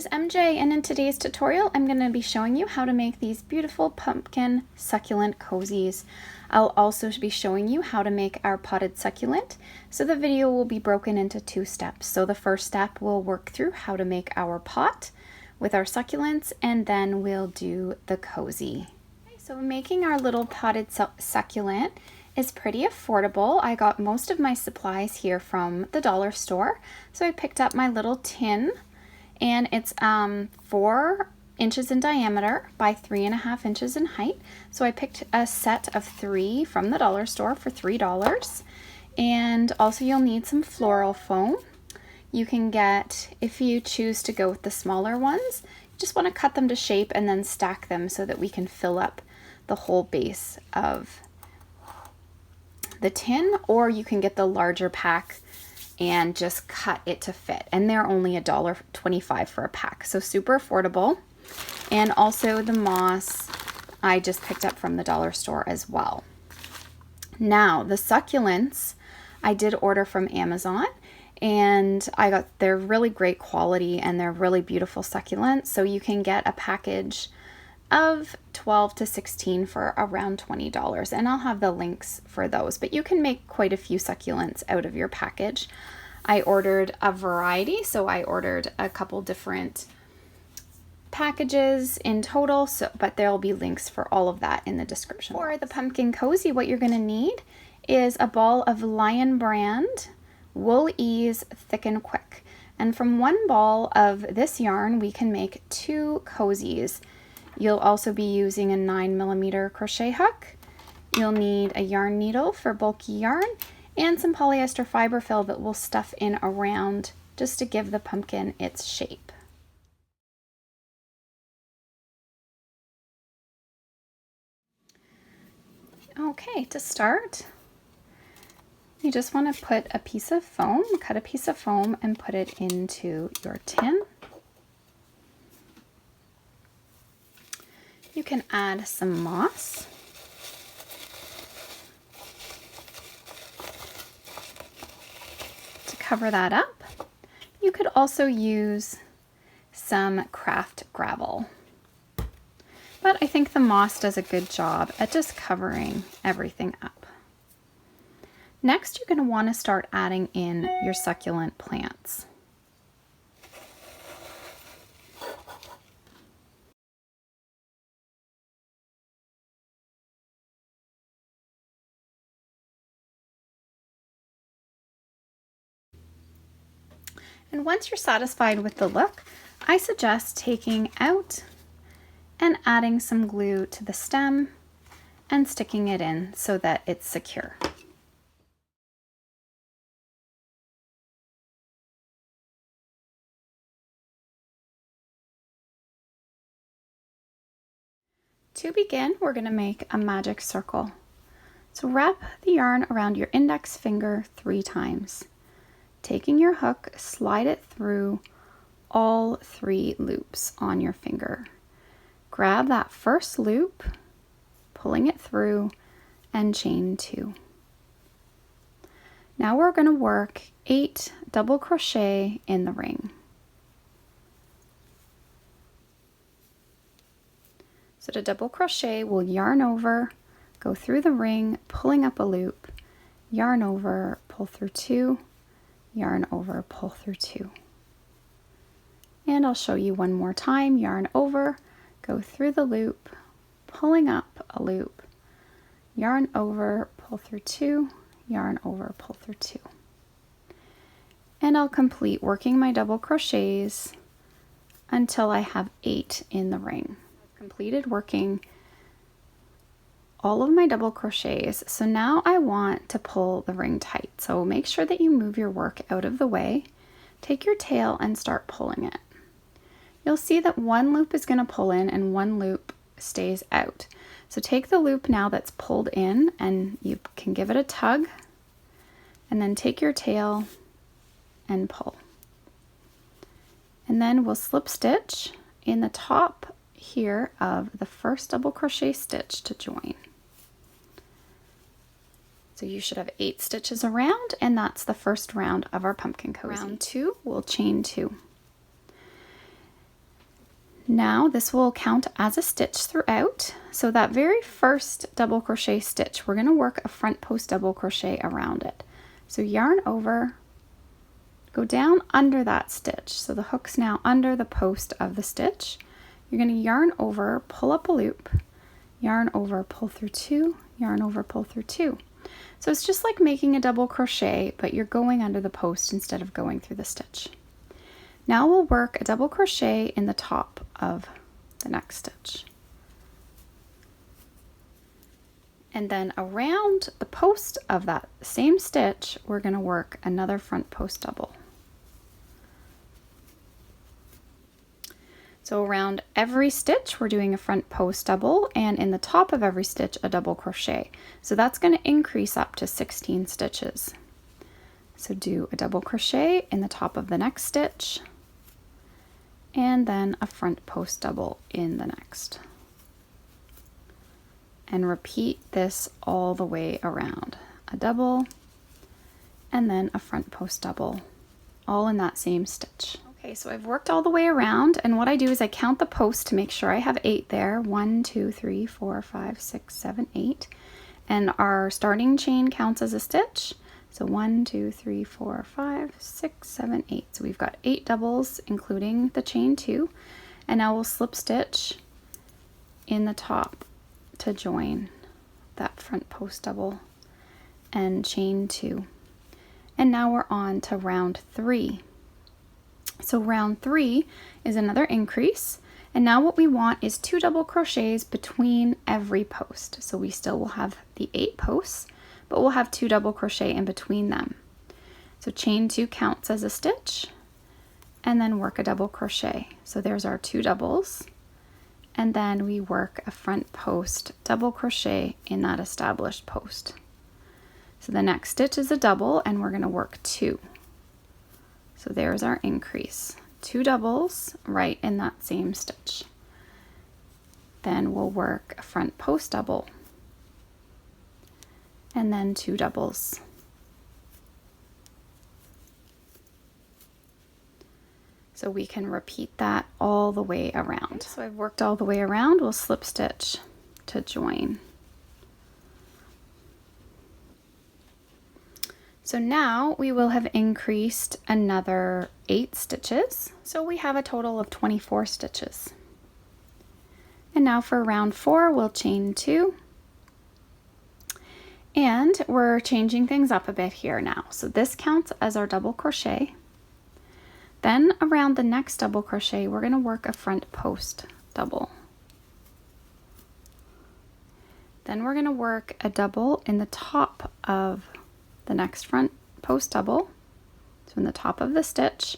is MJ, and in today's tutorial I'm going to be showing you how to make these beautiful pumpkin succulent cozies. I'll also be showing you how to make our potted succulent, so the video will be broken into two steps. So the first step we'll work through how to make our pot with our succulents, and then we'll do the cozy. Okay, so making our little potted succulent is pretty affordable. I got most of my supplies here from the dollar store. So I picked up my little tin, and it's 4 inches in diameter by 3.5 inches in height. So I picked a set of 3 from the dollar store for $3. And also you'll need some floral foam. You can get, if you choose to go with the smaller ones, you just want to cut them to shape and then stack them so that we can fill up the whole base of the tin, or you can get the larger pack and just cut it to fit, and they're only $1.25 for a pack, so super affordable. And also the moss I just picked up from the dollar store as well. Now the succulents I did order from Amazon, and they're really great quality and they're really beautiful succulents, so you can get a package of 12 to 16 for around $20, and I'll have the links for those, but you can make quite a few succulents out of your package. I ordered a variety, so I ordered a couple different packages in total, but there'll be links for all of that in the description. For the pumpkin cozy, what you're going to need is a ball of Lion brand Wool Ease Thick and Quick, and from one ball of this yarn we can make 2 cozies. You'll also be using a 9mm crochet hook. You'll need a yarn needle for bulky yarn and some polyester fiber fill that we'll stuff in around just to give the pumpkin its shape. Okay, to start, you just want to put a piece of foam, cut a piece of foam and put it into your tin. You can add some moss. To cover that up. You could also use some craft gravel. But I think the moss does a good job at just covering everything up. Next, you're going to want to start adding in your succulent plants. And once you're satisfied with the look, I suggest taking out and adding some glue to the stem and sticking it in so that it's secure. To begin, we're going to make a magic circle. So wrap the yarn around your index finger 3 times. Taking your hook, slide it through all 3 loops on your finger. Grab that first loop, pulling it through, and chain 2. Now we're going to work 8 double crochet in the ring. So to double crochet, we'll yarn over, go through the ring, pulling up a loop, yarn over, pull through 2, yarn over, pull through 2. And I'll show you one more time. Yarn over, go through the loop, pulling up a loop, yarn over, pull through 2, yarn over, pull through 2. And I'll complete working my double crochets until I have 8 in the ring. I've completed working all of my double crochets, so now I want to pull the ring tight. So make sure that you move your work out of the way, take your tail and start pulling it. You'll see that one loop is going to pull in and one loop stays out. So take the loop now that's pulled in and you can give it a tug, and then take your tail and pull. And then we'll slip stitch in the top here of the first double crochet stitch to join. So you should have 8 stitches around, and that's the first round of our pumpkin cozy. Round 2, we'll chain 2. Now this will count as a stitch throughout. So that very first double crochet stitch, we're going to work a front post double crochet around it. So yarn over, go down under that stitch. So the hook's now under the post of the stitch. You're going to yarn over, pull up a loop, yarn over, pull through two, yarn over, pull through two. So it's just like making a double crochet, but you're going under the post instead of going through the stitch. Now we'll work a double crochet in the top of the next stitch. And then around the post of that same stitch, we're going to work another front post double. So around every stitch, we're doing a front post double, and in the top of every stitch, a double crochet. So that's going to increase up to 16 stitches. So do a double crochet in the top of the next stitch, and then a front post double in the next. And repeat this all the way around. A double, and then a front post double, all in that same stitch. Okay, so I've worked all the way around, and what I do is I count the posts to make sure I have 8 there. 1, 2, 3, 4, 5, 6, 7, 8. And our starting chain counts as a stitch. So 1, 2, 3, 4, 5, 6, 7, 8. So we've got 8 doubles, including the chain 2. And now we'll slip stitch in the top to join that front post double and chain 2. And now we're on to round 3. So round 3 is another increase. And now what we want is 2 double crochets between every post. So we still will have the 8 posts, but we'll have 2 double crochet in between them. So chain 2 counts as a stitch, and then work a double crochet. So there's our 2 doubles, and then we work a front post double crochet in that established post. So the next stitch is a double, and we're going to work 2. So there's our increase. 2 doubles right in that same stitch. Then we'll work a front post double, and then 2 doubles. So we can repeat that all the way around. So I've worked all the way around. We'll slip stitch to join. So now we will have increased another 8 stitches. So we have a total of 24 stitches. And now for round 4, we'll chain 2. And we're changing things up a bit here now. So this counts as our double crochet. Then around the next double crochet, we're going to work a front post double. Then we're going to work a double in the top of the next front post double, so in the top of the stitch,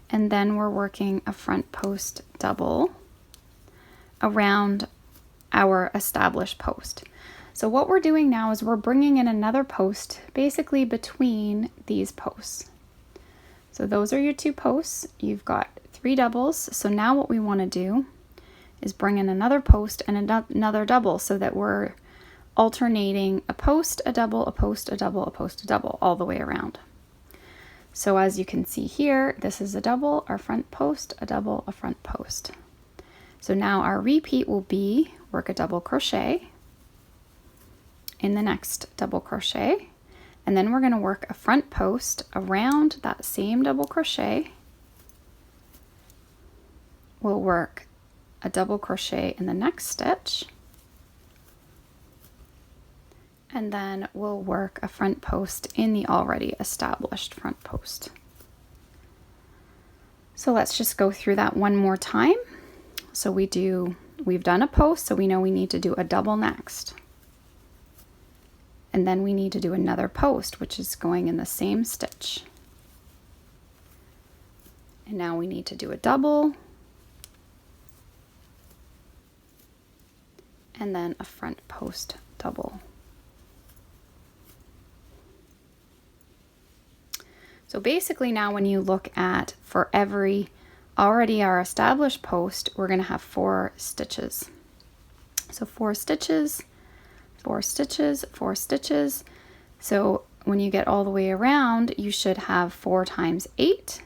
and then we're working a front post double around our established post. So what we're doing now is we're bringing in another post basically between these posts. So those are your 2 posts. You've got 3 doubles. So now what we want to do is bring in another post and another double, so that we're alternating a post, a double, a post, a double, a post, a double, all the way around. So as you can see here, this is a double, our front post, a double, a front post. So now our repeat will be work a double crochet in the next double crochet, and then we're going to work a front post around that same double crochet. We'll work a double crochet in the next stitch, and then we'll work a front post in the already established front post. So let's just go through that one more time. So we've done a post, so we know we need to do a double next. And then we need to do another post, which is going in the same stitch. And now we need to do a double, and then a front post double. So basically now when you look at, for every already our established post, we're going to have 4 stitches. So 4 stitches, 4 stitches, 4 stitches. So when you get all the way around, you should have 4 times 8,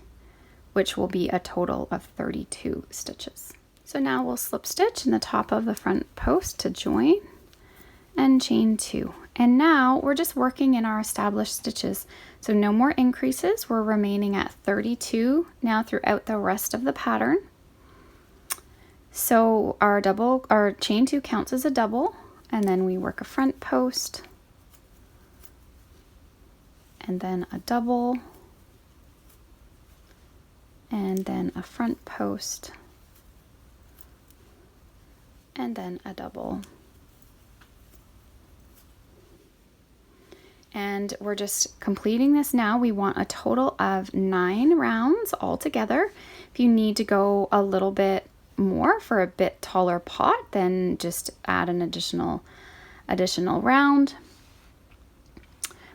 which will be a total of 32 stitches. So now we'll slip stitch in the top of the front post to join and chain 2. And now we're just working in our established stitches. So no more increases. We're remaining at 32 now throughout the rest of the pattern. So our chain 2 counts as a double, and then we work a front post and then a double and then a front post and then a double. And we're just completing this now. We want a total of 9 rounds altogether. If you need to go a little bit more for a bit taller pot, then just add an additional round.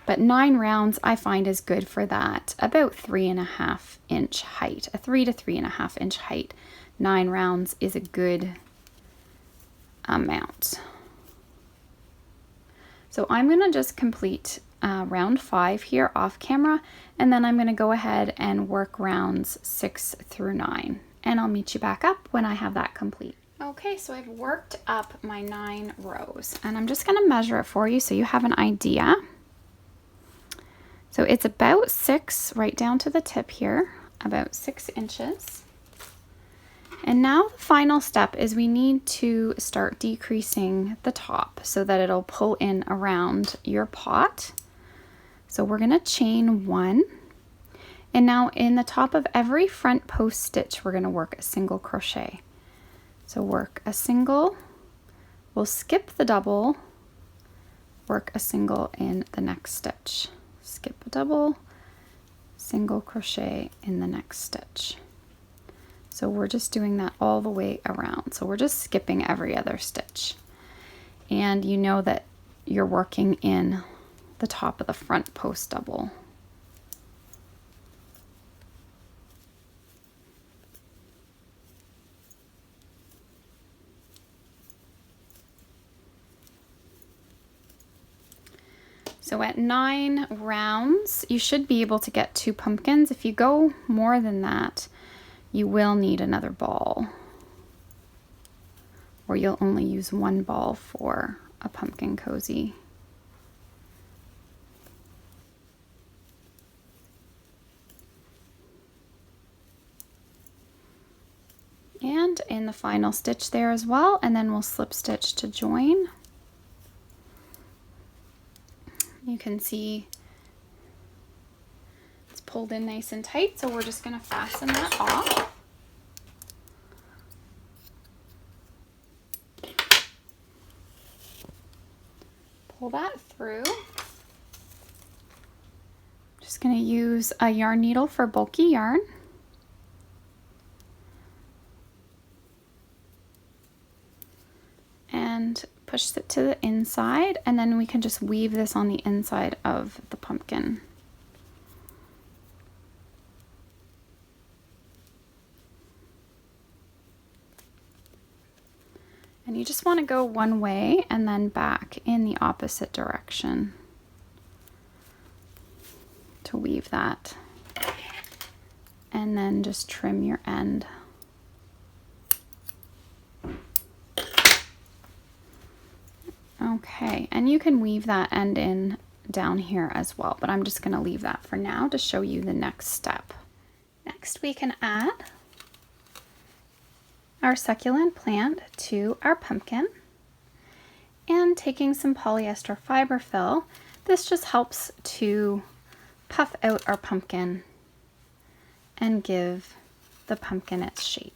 But 9 rounds I find is good for that, about 3.5 inch height, a 3 to 3.5 inch height. 9 rounds is a good amount. So I'm going to just complete round 5 here off camera, and then I'm going to go ahead and work rounds 6 through 9, and I'll meet you back up when I have that complete. Okay, so I've worked up my 9 rows, and I'm just going to measure it for you so you have an idea. So it's about 6 right down to the tip here, about 6 inches. And now the final step is we need to start decreasing the top so that it'll pull in around your pot. So we're going to chain 1. And now in the top of every front post stitch, we're going to work a single crochet. So work a single, we'll skip the double, work a single in the next stitch. Skip a double, single crochet in the next stitch. So we're just doing that all the way around. So we're just skipping every other stitch. And you know that you're working in the top of the front post double. So at 9 rounds, you should be able to get 2 pumpkins. If you go more than that, you will need another ball, or you'll only use 1 ball for a pumpkin cozy. And in the final stitch there as well, and then we'll slip stitch to join. You can see it's pulled in nice and tight, so we're just going to fasten that off. Pull that through. Just going to use a yarn needle for bulky yarn. And push it to the inside, and then we can just weave this on the inside of the pumpkin. And you just want to go one way and then back in the opposite direction to weave that. And then just trim your end. Okay, and you can weave that end in down here as well, but I'm just going to leave that for now to show you the next step. Next, we can add our succulent plant to our pumpkin, and taking some polyester fiber fill, this just helps to puff out our pumpkin and give the pumpkin its shape.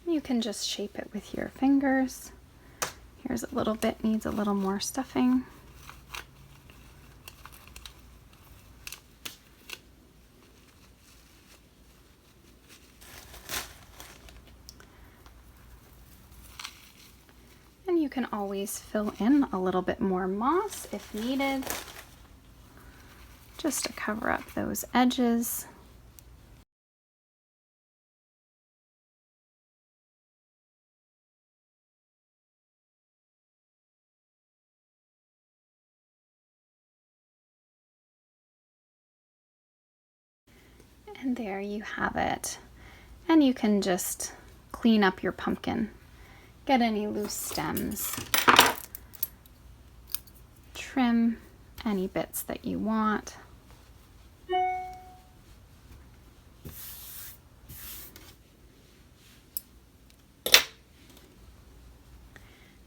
You can just shape it with your fingers. Here's a little bit, needs a little more stuffing. And you can always fill in a little bit more moss if needed, just to cover up those edges. And there you have it. And you can just clean up your pumpkin. Get any loose stems. Trim any bits that you want.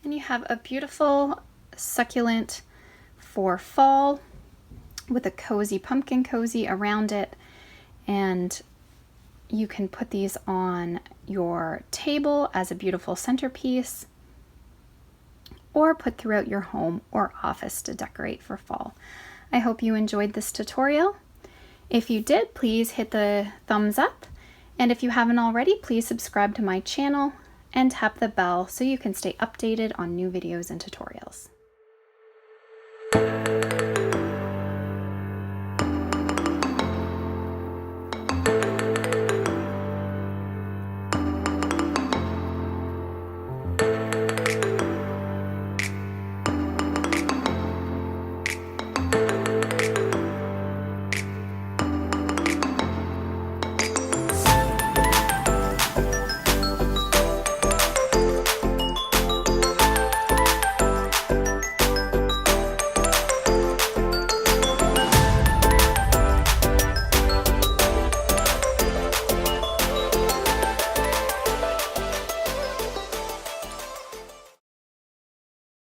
And you have a beautiful succulent for fall with a cozy pumpkin cozy around it. And you can put these on your table as a beautiful centerpiece, or put throughout your home or office to decorate for fall. I hope you enjoyed this tutorial. If you did, please hit the thumbs up. And if you haven't already, please subscribe to my channel and tap the bell so you can stay updated on new videos and tutorials.